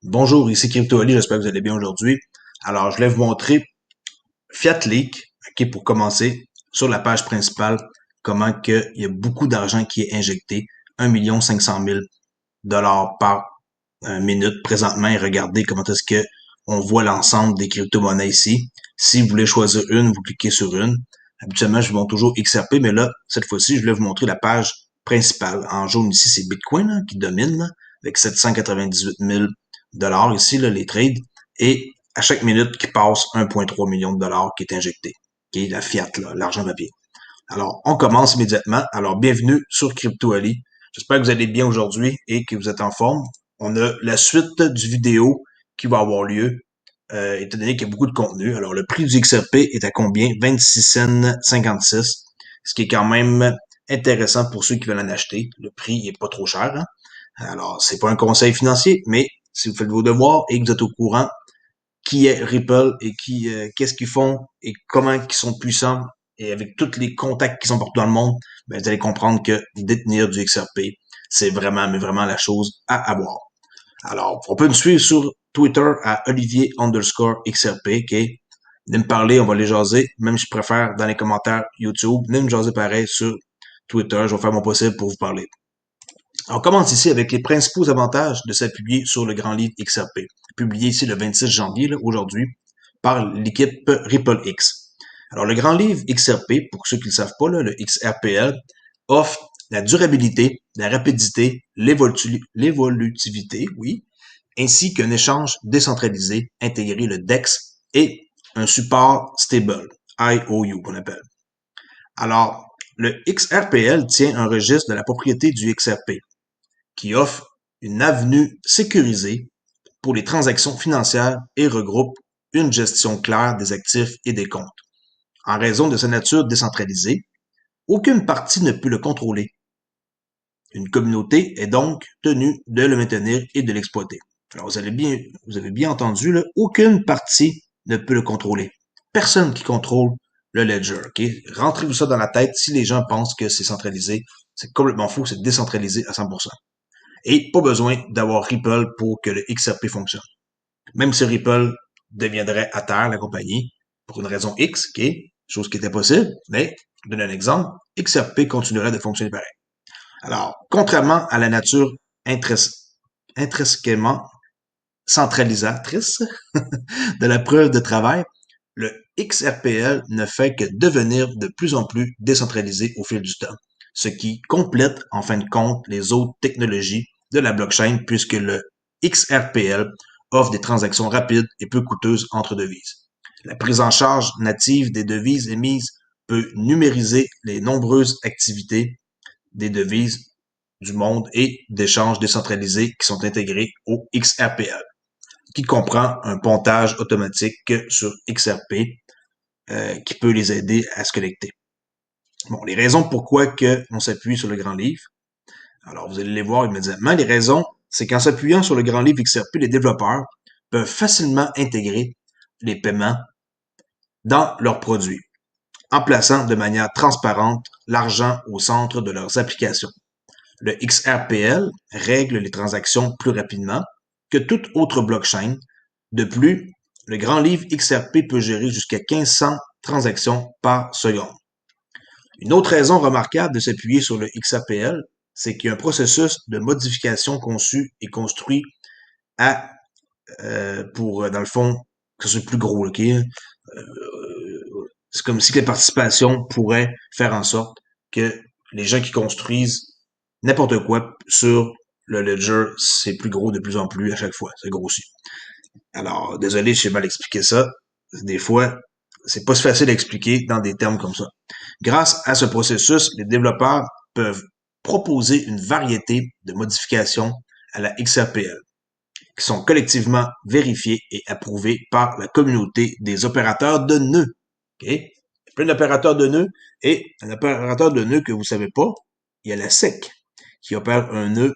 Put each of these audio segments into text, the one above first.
Bonjour, ici CryptoAli, j'espère que vous allez bien aujourd'hui. Alors, je voulais vous montrer Fiat Leak, ok, pour commencer, sur la page principale, comment que il y a beaucoup d'argent qui est injecté, 1 500 000 $ par minute présentement, et regardez comment est-ce que on voit l'ensemble des crypto-monnaies ici. Si vous voulez choisir une, vous cliquez sur une. Habituellement, je vous montre toujours XRP, mais là, cette fois-ci, je voulais vous montrer la page principale. En jaune ici, c'est Bitcoin là, qui domine, là, avec 798 000 $ ici, là, les trades. Et à chaque minute qui passe, 1,3 million de dollars qui est injecté, qui est la fiat, là, l'argent papier. Alors, on commence immédiatement. Alors, bienvenue sur CryptoAli. J'espère que vous allez bien aujourd'hui et que vous êtes en forme. On a la suite du vidéo qui va avoir lieu, étant donné qu'il y a beaucoup de contenu. Alors, le prix du XRP est à combien? 26 cents 56, ce qui est quand même intéressant pour ceux qui veulent en acheter. Le prix est pas trop cher, hein? Alors, c'est pas un conseil financier, mais si vous faites vos devoirs et que vous êtes au courant qui est Ripple et qu'est-ce qu'ils font et comment ils sont puissants et avec tous les contacts qui sont partout dans le monde, ben, vous allez comprendre que détenir du XRP, c'est vraiment, mais vraiment la chose à avoir. Alors, on peut me suivre sur Twitter à Olivier_XRP, ok? Venez me parler, on va les jaser. Même si je préfère dans les commentaires YouTube, venez me jaser pareil sur Twitter. Je vais faire mon possible pour vous parler. On commence ici avec les principaux avantages de s'appuyer sur le grand livre XRP, publié ici le 26 janvier, aujourd'hui, par l'équipe RippleX. Alors, le grand livre XRP, pour ceux qui ne le savent pas, là, le XRPL, offre la durabilité, la rapidité, l'évolutivité, oui, ainsi qu'un échange décentralisé intégré le DEX et un support stable, IOU qu'on appelle. Alors, le XRPL tient un registre de la propriété du XRP, qui offre une avenue sécurisée pour les transactions financières et regroupe une gestion claire des actifs et des comptes. En raison de sa nature décentralisée, aucune partie ne peut le contrôler. Une communauté est donc tenue de le maintenir et de l'exploiter. Alors vous avez bien entendu, là, aucune partie ne peut le contrôler. Personne qui contrôle le ledger. Ok? Rentrez-vous ça dans la tête si les gens pensent que c'est centralisé. C'est complètement faux, c'est décentralisé à 100%. Et pas besoin d'avoir Ripple pour que le XRP fonctionne. Même si Ripple deviendrait à terre, la compagnie, pour une raison X, ok, chose qui était possible, mais, je donne un exemple, XRP continuerait de fonctionner pareil. Alors, contrairement à la nature intrinsèquement centralisatrice de la preuve de travail, le XRPL ne fait que devenir de plus en plus décentralisé au fil du temps, ce qui complète en fin de compte les autres technologies de la blockchain puisque le XRPL offre des transactions rapides et peu coûteuses entre devises. La prise en charge native des devises émises peut numériser les nombreuses activités des devises du monde et d'échanges décentralisés qui sont intégrés au XRPL, qui comprend un pontage automatique sur XRP qui peut les aider à se connecter. Bon, les raisons pourquoi que on s'appuie sur le grand livre. Alors, vous allez les voir immédiatement. Les raisons, c'est qu'en s'appuyant sur le grand livre XRP, les développeurs peuvent facilement intégrer les paiements dans leurs produits, en plaçant de manière transparente l'argent au centre de leurs applications. Le XRPL règle les transactions plus rapidement que toute autre blockchain. De plus, le grand livre XRP peut gérer jusqu'à 1500 transactions par seconde. Une autre raison remarquable de s'appuyer sur le XRPL, c'est qu'il y a un processus de modification conçu et construit à pour, dans le fond, que ce soit plus gros, ok? C'est comme si les participations pourraient faire en sorte que les gens qui construisent n'importe quoi sur le ledger, c'est plus gros de plus en plus à chaque fois, c'est grossit. Alors, désolé, j'ai mal expliqué ça. Des fois, c'est pas si facile à expliquer dans des termes comme ça. Grâce à ce processus, les développeurs peuvent proposer une variété de modifications à la XRPL qui sont collectivement vérifiées et approuvées par la communauté des opérateurs de nœuds. Okay? Il y a plein d'opérateurs de nœuds et un opérateur de nœuds que vous savez pas, il y a la SEC qui opère un nœud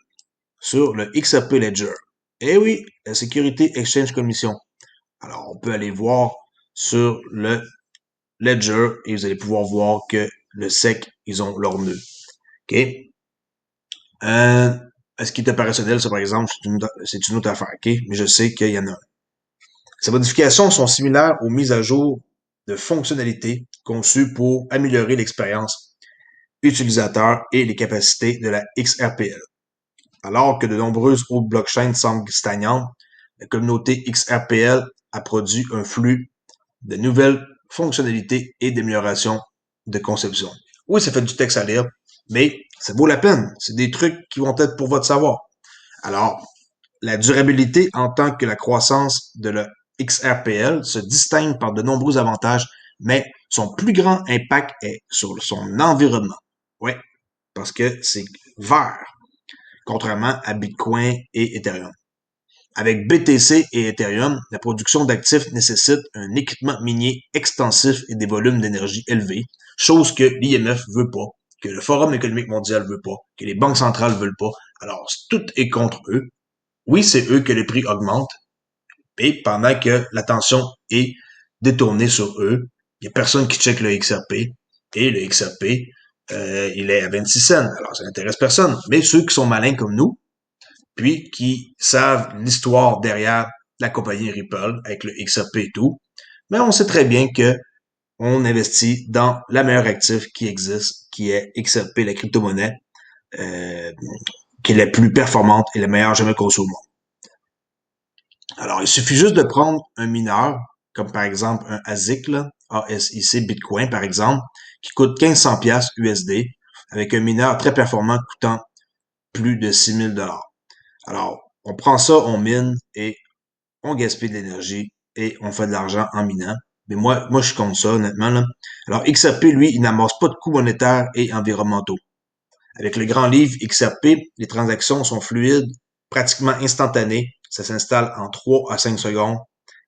sur le XRP Ledger. Eh oui, la Security Exchange Commission. Alors, on peut aller voir sur le Ledger et vous allez pouvoir voir que le SEC, ils ont leur nœud. OK? Est-ce qu'il est opérationnel, ça, par exemple, c'est une autre affaire, OK? Mais je sais qu'il y en a. Ces modifications sont similaires aux mises à jour de fonctionnalités conçues pour améliorer l'expérience utilisateur et les capacités de la XRPL. Alors que de nombreuses autres blockchains semblent stagnantes, la communauté XRPL a produit un flux de nouvelles fonctionnalités et d'améliorations de conception. Oui, ça fait du texte à lire, mais ça vaut la peine. C'est des trucs qui vont être pour votre savoir. Alors, la durabilité en tant que la croissance de la XRPL se distingue par de nombreux avantages, mais son plus grand impact est sur son environnement. Oui, parce que c'est vert, contrairement à Bitcoin et Ethereum. Avec BTC et Ethereum, la production d'actifs nécessite un équipement minier extensif et des volumes d'énergie élevés, chose que l'IMF veut pas, que le Forum économique mondial veut pas, que les banques centrales veulent pas. Alors, tout est contre eux. Oui, c'est eux que les prix augmentent, et pendant que l'attention est détournée sur eux, il n'y a personne qui check le XRP, et le XRP, il est à 26 cents. Alors, ça n'intéresse personne. Mais ceux qui sont malins comme nous, puis qui savent l'histoire derrière la compagnie Ripple avec le XRP et tout, mais on sait très bien que on investit dans la meilleure actif qui existe, qui est XRP, la crypto-monnaie, euh, qui est la plus performante et la meilleure jamais conçue au monde. Alors, il suffit juste de prendre un mineur, comme par exemple un ASIC, là, ASIC Bitcoin par exemple, qui coûte 1500 pièces USD, avec un mineur très performant coûtant plus de 6000 dollars. Alors, on prend ça, on mine et on gaspille de l'énergie et on fait de l'argent en minant. Mais moi, je compte ça, honnêtement, là. Alors, XRP, lui, il n'amorce pas de coûts monétaires et environnementaux. Avec le grand livre XRP, les transactions sont fluides, pratiquement instantanées. Ça s'installe en 3 à 5 secondes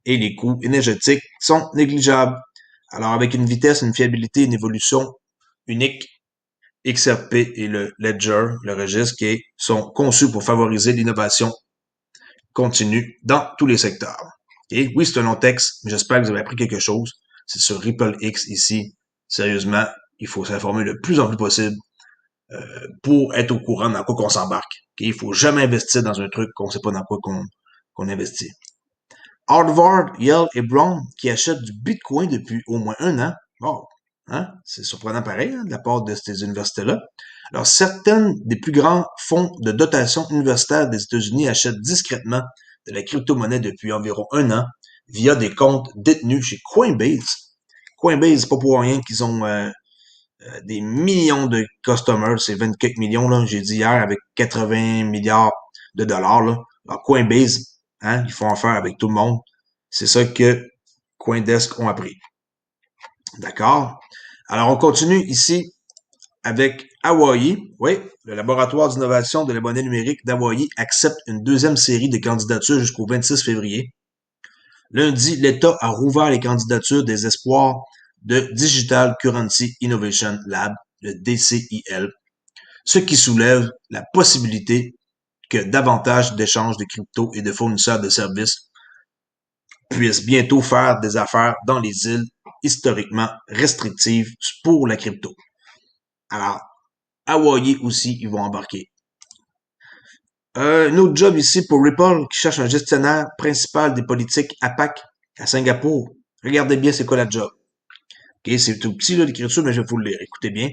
et les coûts énergétiques sont négligeables. Alors, avec une vitesse, une fiabilité, une évolution unique, XRP et le Ledger, le registre, qui sont conçus pour favoriser l'innovation continue dans tous les secteurs. Et oui, c'est un long texte, mais j'espère que vous avez appris quelque chose. C'est sur Ripple X ici. Sérieusement, il faut s'informer le plus en plus possible pour être au courant dans quoi qu'on s'embarque. Okay? Il faut jamais investir dans un truc qu'on sait pas dans quoi qu'on investit. Harvard, Yale et Brown qui achètent du Bitcoin depuis au moins un an. Bon, hein? C'est surprenant pareil hein, de la part de ces universités-là. Alors, certaines des plus grands fonds de dotation universitaire des États-Unis achètent discrètement de la crypto-monnaie depuis environ un an via des comptes détenus chez Coinbase. Coinbase, c'est pas pour rien qu'ils ont des millions de customers, c'est 24 millions, là, j'ai dit hier, avec 80 milliards de dollars, là. Alors, Coinbase, hein, ils font affaire avec tout le monde. C'est ça que Coindesk ont appris. D'accord? Alors, on continue ici avec Hawaii. Oui, le laboratoire d'innovation de la monnaie numérique d'Hawaii accepte une deuxième série de candidatures jusqu'au 26 février. Lundi, l'État a rouvert les candidatures des espoirs de Digital Currency Innovation Lab, le DCIL, ce qui soulève la possibilité que davantage d'échanges de crypto et de fournisseurs de services puissent bientôt faire des affaires dans les îles historiquement restrictives pour la crypto. Alors, Hawaii aussi, ils vont embarquer. Un autre job ici pour Ripple qui cherche un gestionnaire principal des politiques APAC à Singapour. Regardez bien c'est quoi la job. Okay, c'est tout petit l'écriture, mais je vais vous le lire. Écoutez bien.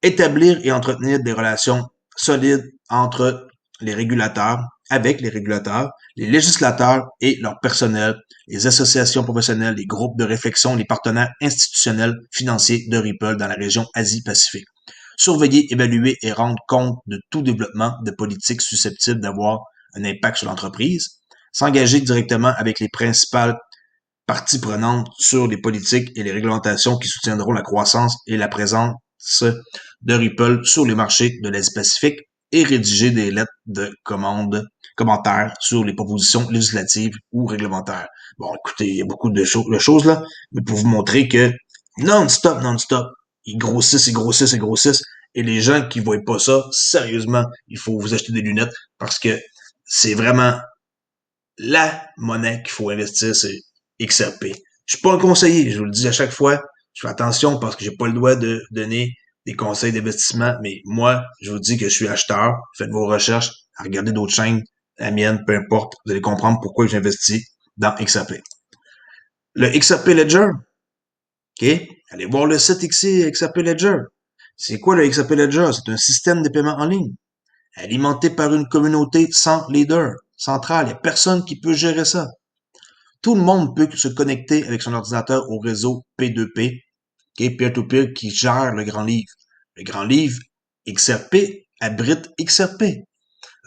Établir et entretenir des relations solides entre les régulateurs, avec les régulateurs, les législateurs et leur personnel, les associations professionnelles, les groupes de réflexion, les partenaires institutionnels financiers de Ripple dans la région Asie-Pacifique. Surveiller, évaluer et rendre compte de tout développement de politiques susceptibles d'avoir un impact sur l'entreprise. S'engager directement avec les principales parties prenantes sur les politiques et les réglementations qui soutiendront la croissance et la présence de Ripple sur les marchés de l'Asie-Pacifique et rédiger des lettres de commentaires sur les propositions législatives ou réglementaires. Bon, écoutez, il y a beaucoup de choses là, mais pour vous montrer que non-stop, ils grossissent, ils grossissent, ils grossissent, et les gens qui voient pas ça, sérieusement, il faut vous acheter des lunettes parce que c'est vraiment la monnaie qu'il faut investir, c'est XRP. Je suis pas un conseiller, je vous le dis à chaque fois. Je fais attention parce que j'ai pas le droit de donner des conseils d'investissement, mais moi, je vous dis que je suis acheteur. Faites vos recherches, à regarder d'autres chaînes, la mienne, peu importe, vous allez comprendre pourquoi j'investis dans XRP. Le XRP Ledger, OK? Allez voir le site XRP Ledger. C'est quoi le XRP Ledger? C'est un système de paiement en ligne, alimenté par une communauté sans leader, central. Il n'y a personne qui peut gérer ça. Tout le monde peut se connecter avec son ordinateur au réseau P2P, okay, peer-to-peer, qui gère le grand livre. Le grand livre XRP abrite XRP,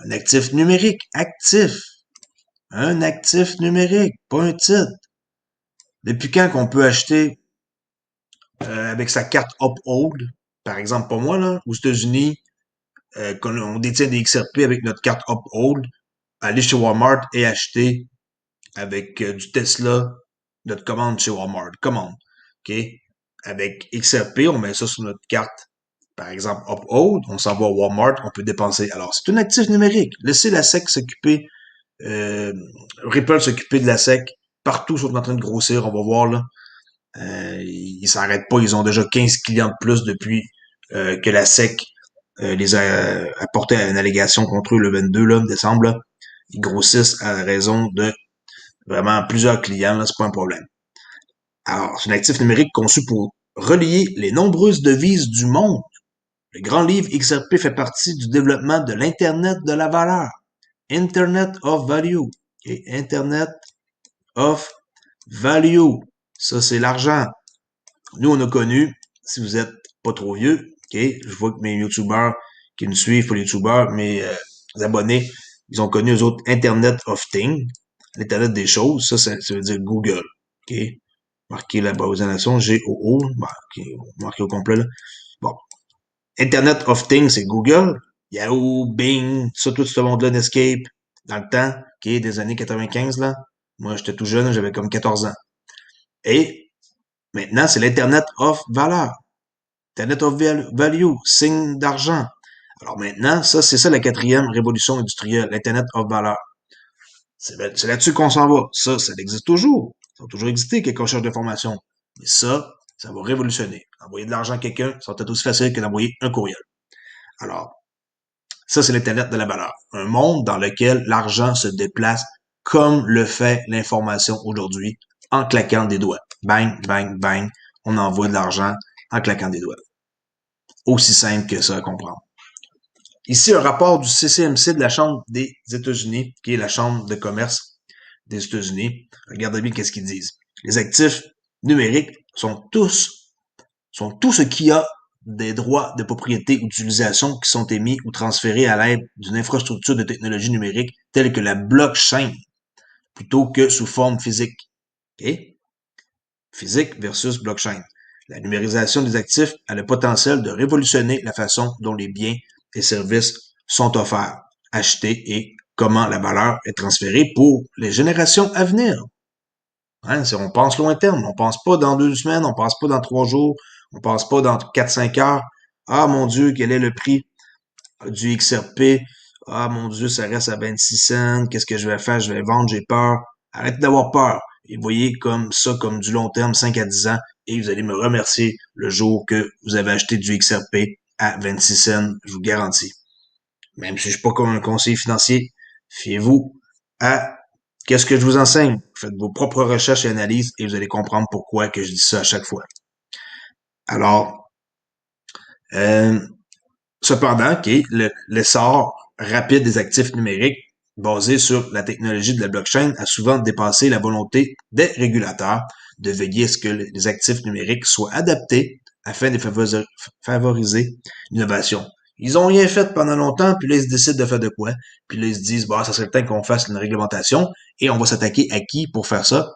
un actif numérique actif. Un actif numérique, pas un titre. Depuis quand qu'on peut acheter avec sa carte Uphold, par exemple, pas moi, là, aux États-Unis, on détient des XRP avec notre carte Uphold, aller chez Walmart et acheter avec du Tesla, notre commande chez Walmart, commande, OK? Avec XRP, on met ça sur notre carte, par exemple Uphold, on s'en va à Walmart, on peut dépenser. Alors, c'est un actif numérique. Laissez la SEC s'occuper, euh, Ripple s'occuper de la SEC. Partout sont en train de grossir, on va voir là. Ils s'arrêtent pas, ils ont déjà 15 clients de plus depuis que la SEC les a apporté à une allégation contre eux le 22 là, décembre. Là. Ils grossissent à raison de vraiment plusieurs clients, là, c'est pas un problème. Alors, c'est un actif numérique conçu pour relier les nombreuses devises du monde. Le grand livre XRP fait partie du développement de l'Internet de la valeur. Internet of Value. Okay? Internet of Value. Ça, c'est l'argent. Nous, on a connu, si vous êtes pas trop vieux, ok, je vois que mes youtubeurs qui nous suivent, pas les youtubeurs, mes abonnés, ils ont connu eux autres Internet of Things, l'Internet des choses, ça veut dire Google, ok, marquez la nation G-O-O, bon, ok, marqué au complet, là. Bon, Internet of Things, c'est Google, Yahoo, Bing, tout ce monde-là, Netscape, dans le temps, ok, des années 95, là. Moi, j'étais tout jeune, j'avais comme 14 ans. Et maintenant, c'est l'Internet of valeur. Internet of value, signe d'argent. Alors maintenant, ça, c'est ça la quatrième révolution industrielle, l'Internet of valeur. C'est là-dessus qu'on s'en va. Ça existe toujours. Ça va toujours exister, quelques recherches d'informations. Mais ça va révolutionner. Envoyer de l'argent à quelqu'un, ça va être aussi facile que d'envoyer un courriel. Alors, ça, c'est l'Internet de la valeur. Un monde dans lequel l'argent se déplace comme le fait l'information aujourd'hui, en claquant des doigts. Bang, bang, bang. On envoie de l'argent en claquant des doigts. Aussi simple que ça à comprendre. Ici, un rapport du CCMC de la Chambre des États-Unis, qui est la Chambre de commerce des États-Unis. Regardez bien qu'est-ce qu'ils disent. Les actifs numériques sont tout ce qui a des droits de propriété ou d'utilisation qui sont émis ou transférés à l'aide d'une infrastructure de technologie numérique telle que la blockchain, plutôt que sous forme physique. Okay? Physique versus blockchain. La numérisation des actifs a le potentiel de révolutionner la façon dont les biens et services sont offerts, achetés et comment la valeur est transférée pour les générations à venir. Hein, on pense loin terme, on pense pas dans 2 semaines, on pense pas dans 3 jours, on pense pas dans 4-5 heures. Ah mon Dieu, quel est le prix du XRP? Ah mon Dieu, ça reste à 26 cents, qu'est-ce que je vais faire? Je vais vendre, j'ai peur. Arrêtez d'avoir peur. Et voyez comme ça, comme du long terme, 5 à 10 ans, et vous allez me remercier le jour que vous avez acheté du XRP à 26 cents, je vous garantis. Même si je suis pas comme un conseiller financier, fiez-vous à qu'est-ce que je vous enseigne. Faites vos propres recherches et analyses et vous allez comprendre pourquoi que je dis ça à chaque fois. Alors, euh, cependant, okay, l'essor rapide des actifs numériques basé sur la technologie de la blockchain a souvent dépassé la volonté des régulateurs de veiller à ce que les actifs numériques soient adaptés afin de favoriser l'innovation. Ils ont rien fait pendant longtemps, puis là, ils se décident de faire de quoi? Puis là, ils se disent, bah, ça serait le temps qu'on fasse une réglementation, et on va s'attaquer à qui pour faire ça?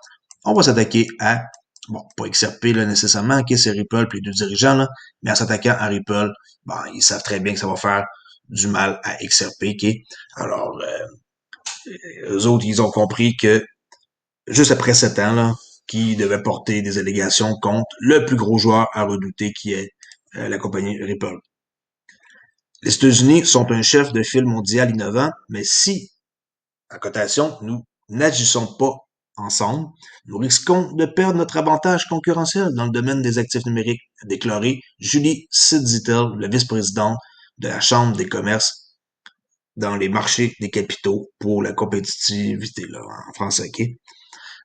On va s'attaquer à, bon, pas XRP, là, nécessairement, ok, c'est Ripple, puis les deux dirigeants, là, mais en s'attaquant à Ripple, bon, ils savent très bien que ça va faire du mal à XRP, ok? Alors, eux autres, ils ont compris que, juste après 7 ans, là, qui devait porter des allégations contre le plus gros joueur à redouter qui est la compagnie Ripple. Les États-Unis sont un chef de file mondial innovant, mais si, en cotation, nous n'agissons pas ensemble, nous risquons de perdre notre avantage concurrentiel dans le domaine des actifs numériques, a déclaré Julie Sidzitel, le vice-présidente de la Chambre des commerces dans les marchés des capitaux pour la compétitivité, là, en français, OK?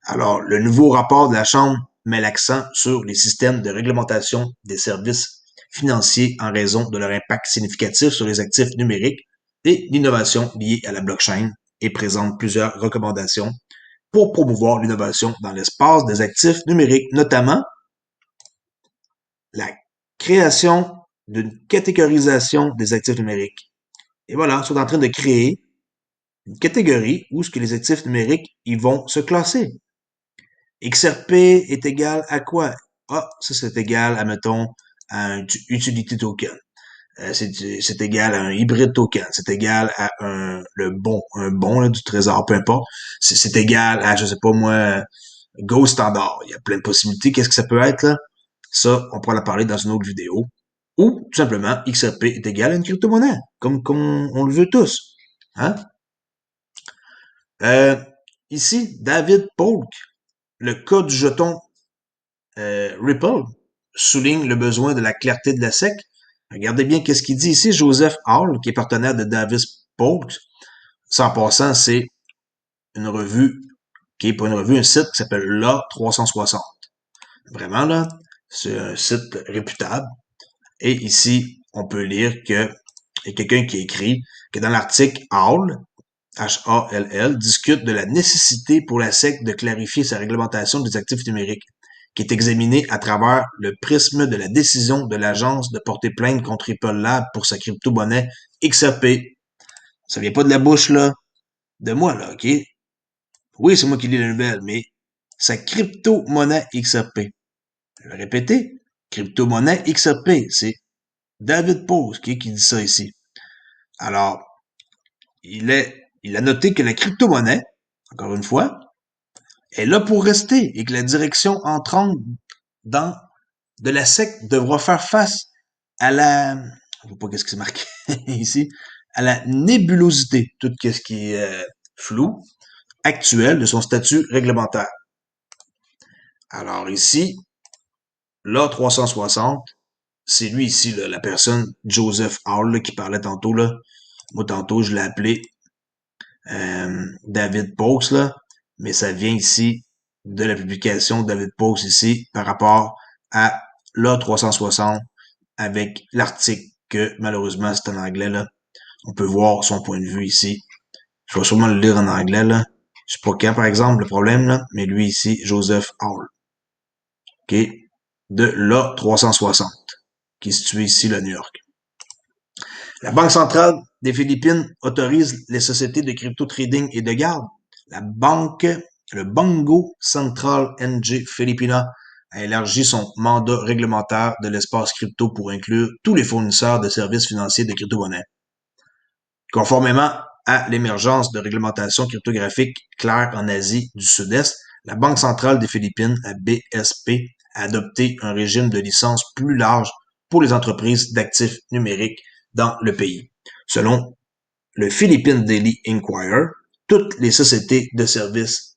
Alors, le nouveau rapport de la Chambre met l'accent sur les systèmes de réglementation des services financiers en raison de leur impact significatif sur les actifs numériques et l'innovation liée à la blockchain et présente plusieurs recommandations pour promouvoir l'innovation dans l'espace des actifs numériques, notamment la création d'une catégorisation des actifs numériques. Et voilà, ils sont en train de créer une catégorie où ce que les actifs numériques ils vont se classer. XRP est égal à quoi? Ah, ça c'est égal à, mettons, à un utility token. C'est égal à un hybride token. C'est égal à un bon là, du trésor, peu importe. C'est égal à, je sais pas moi, Go standard. Il y a plein de possibilités. Qu'est-ce que ça peut être là? Ça, on pourra en parler dans une autre vidéo. Ou, tout simplement, XRP est égal à une crypto-monnaie, comme on le veut tous. Hein? Euh, Ici, David Polk, le cas du jeton Ripple, souligne le besoin de la clarté de la SEC. Regardez bien qu'est-ce qu'il dit ici. Joseph Hall, qui est partenaire de David Polk, ça en passant, c'est une revue qui est pas une revue, un site qui s'appelle l'A360. Vraiment, là, c'est un site réputable. Et ici, on peut lire que il y a quelqu'un qui écrit que dans l'article Hall, Hall, discute de la nécessité pour la SEC de clarifier sa réglementation des actifs numériques, qui est examinée à travers le prisme de la décision de l'agence de porter plainte contre Ripple Lab pour sa crypto-monnaie XRP. Ça vient pas de la bouche, là, de moi, là, OK? Oui, c'est moi qui lis la nouvelle, mais sa crypto-monnaie XRP. Je vais répéter, crypto-monnaie XRP, c'est David Pose qui dit ça ici. Alors, il a noté que la crypto-monnaie, encore une fois, est là pour rester et que la direction entrante dans de la SEC devra faire face à la, je sais pas qu'est-ce qui c'est marqué ici, à la nébulosité, tout ce qui est flou, actuel de son statut réglementaire. Alors ici, là, 360, c'est lui ici, là, la personne, Joseph Hall, là, qui parlait tantôt, là. Moi, tantôt, je l'ai appelé David Post, là, mais ça vient ici de la publication de David Post ici par rapport à l'A360 avec l'article que malheureusement c'est en anglais là. On peut voir son point de vue ici. Je vais sûrement le lire en anglais là. Je sais pas quand par exemple le problème là, mais lui ici, Joseph Hall. OK? De l'A360, qui est situé ici à New York. La Banque centrale des Philippines autorise les sociétés de crypto-trading et de garde. La banque, le Banco Central NG Filipina a élargi son mandat réglementaire de l'espace crypto pour inclure tous les fournisseurs de services financiers de crypto-monnaies. Conformément à l'émergence de réglementations cryptographiques claires en Asie du Sud-Est, la Banque centrale des Philippines, la BSP, a adopté un régime de licence plus large pour les entreprises d'actifs numériques dans le pays. Selon le Philippine Daily Inquirer, toutes les sociétés de services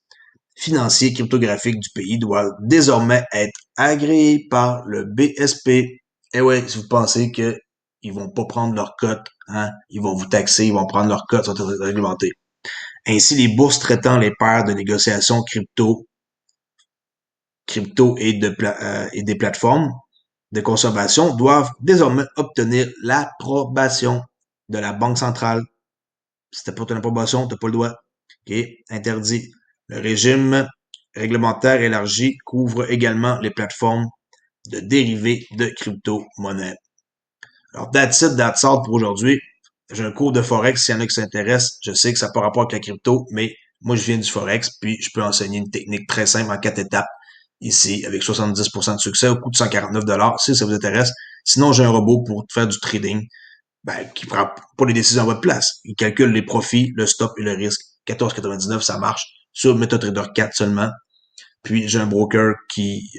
financiers cryptographiques du pays doivent désormais être agréées par le BSP. Et ouais, si vous pensez que ils vont pas prendre leur cote, hein, ils vont vous taxer, ils vont prendre leur cote, sont réglementés. Ainsi, les bourses traitant les paires de négociation crypto et des plateformes de conservation doivent désormais obtenir l'approbation de la Banque centrale. Si t'as pas ton approbation, t'as pas le droit. OK? Interdit. Le régime réglementaire élargi couvre également les plateformes de dérivés de crypto-monnaies. Alors, that's it, that's all pour aujourd'hui. J'ai un cours de Forex, s'il y en a qui s'intéressent. Je sais que ça n'a pas rapport avec la crypto, mais moi, je viens du Forex, puis je peux enseigner une technique très simple en 4 étapes ici, avec 70% de succès au coût de 149 si ça vous intéresse. Sinon, j'ai un robot pour faire du trading, qui prend pas les décisions à votre place. Il calcule les profits, le stop et le risque. 14,99, ça marche sur MetaTrader 4 seulement. Puis, j'ai un broker qui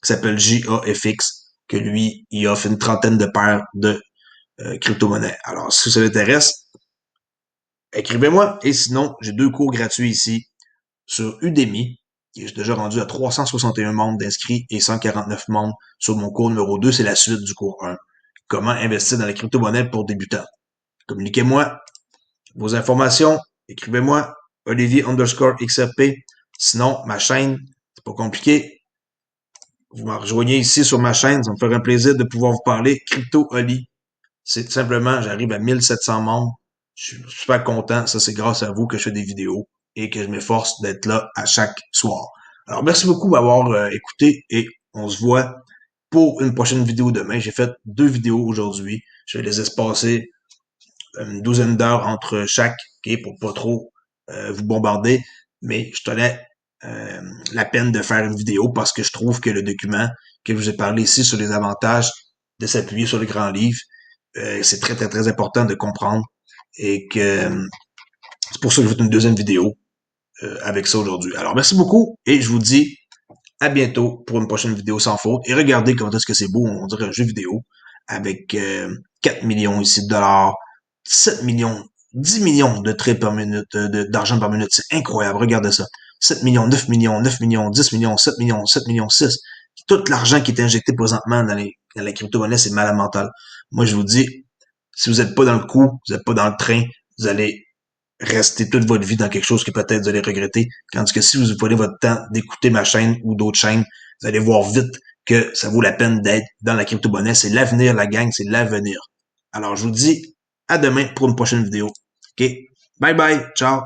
s'appelle JAFX, que lui, il offre une trentaine de paires de crypto-monnaies. Alors, si ça vous intéresse, écrivez-moi. Et sinon, j'ai 2 cours gratuits ici sur Udemy. J'ai déjà rendu à 361 membres d'inscrits et 149 membres sur mon cours numéro 2. C'est la suite du cours 1. Comment investir dans la crypto-monnaie pour débutants. Communiquez-moi. vos informations, écrivez-moi Olivier_XRP. Sinon, ma chaîne, c'est pas compliqué. Vous me rejoignez ici sur ma chaîne, ça me ferait un plaisir de pouvoir vous parler. Crypto Oli. C'est simplement, j'arrive à 1700 membres. Je suis super content. Ça, c'est grâce à vous que je fais des vidéos et que je m'efforce d'être là à chaque soir. Alors, merci beaucoup d'avoir écouté et on se voit pour une prochaine vidéo demain. J'ai fait 2 vidéos aujourd'hui. Je vais les espacer une douzaine d'heures entre chaque, okay, pour pas trop vous bombarder. Mais je tenais la peine de faire une vidéo parce que je trouve que le document que je vous ai parlé ici sur les avantages de s'appuyer sur le grand livre, c'est très, très, très important de comprendre et que c'est pour ça que je fais une deuxième vidéo avec ça aujourd'hui. Alors, merci beaucoup et je vous dis à bientôt pour une prochaine vidéo sans faute. Et regardez comment est-ce que c'est beau, on dirait un jeu vidéo avec 4 millions ici de dollars, 7 millions, 10 millions de trades par minute, d'argent par minute. C'est incroyable, regardez ça. 7 millions, 9 millions, 9 millions, 10 millions, 7 millions, 7 millions, 6. Tout l'argent qui est injecté présentement dans la crypto-monnaie, c'est malade mental. Moi, je vous dis, si vous n'êtes pas dans le coup, vous n'êtes pas dans le train, vous allez rester toute votre vie dans quelque chose que peut-être vous allez regretter. Tandis que si vous prenez votre temps d'écouter ma chaîne ou d'autres chaînes, vous allez voir vite que ça vaut la peine d'être dans la crypto-monnaie. C'est l'avenir, la gang, c'est l'avenir. Alors, je vous dis à demain pour une prochaine vidéo. OK? Bye bye. Ciao.